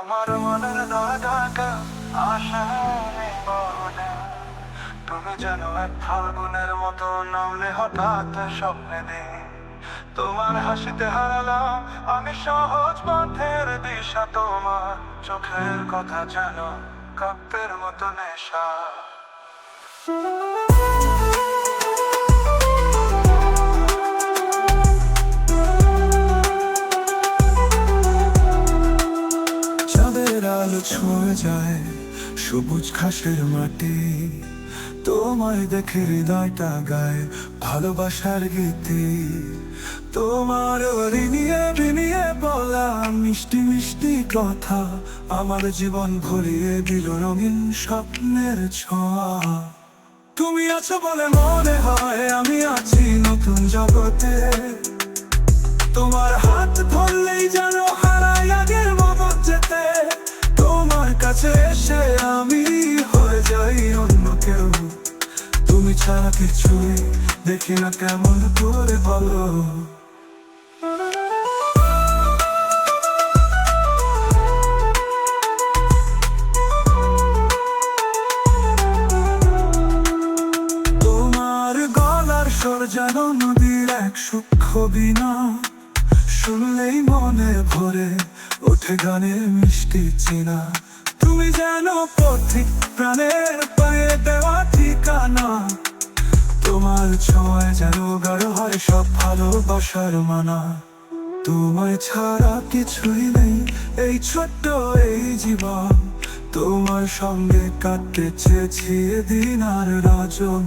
আমার মনের দরজাটা আশারে বনে, তুমি যেন এক ফাল্গুনের মতো নামলে হঠাৎ স্বপ্নে নেই। তোমার হাসিতে হারালাম আমি সহজ পথের দিশা, তোমার চোখের কথা যেন কাব্যের মতো নেশা। চাঁদের আলো ছুঁয়ে যায় সবুজ ঘাসের মাটি, তোমায় দেখে হৃদয়টা গায় ভালোবাসার গীতি। তোমার ঋণিয়ে বিনিয়ে বলা মিষ্টি মিষ্টি কথা আমার জীবন ভরিয়ে দিল রঙিন স্বপ্নের ছোঁয়া। তুমি আছো বলে মনে হয় আমি আছি নতুন জগতে, তোমার হাত ধরলেই যেন হারাই আগের মতো যেতে। তোমার কাছে এসে আমি হয়ে যাই অন্য কেউ, তুমি ছাড়া কিছুই দেখি না কেমন করে বলো। তোমার গলার স্বর যেন নদীর এক সূক্ষ্ম বীণা, শুনলেই মনে ভরে ওঠে গানের মিষ্টি চিনা। তুমি যেন পথিক প্রাণের পায়ে দেওয়া ঠিকানা, তোমার ছোঁয়ায় যেন গাঢ় হয় সব ভালোবাসার মানা। তোমায় ছাড়া কিছুই নেই এই ছোট্ট এই জীবন, তোমার সঙ্গে কাটতে চেয়েছি দিন আর রজন।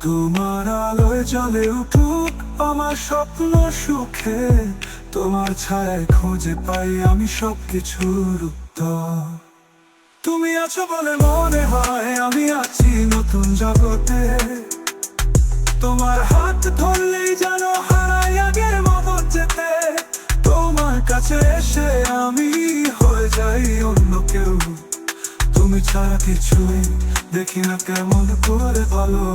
তোমার আলোয় জ্বলে উঠুক আমার স্বপ্ন সুখে, তোমার ছায়ায় খুঁজে পাই আমি সবকিছুর উত্তর। তুমি আছো বলে মনে হয় আমি আছি নতুন জগতে, তোমার হাত ধরলেই যেন হারাই আগের মতো যেতে। তোমার কাছে এসে আমি হয়ে যাই অন্য কেউ, তুমি ছাড়া কিছুই দেখি না কেমন করে বলো।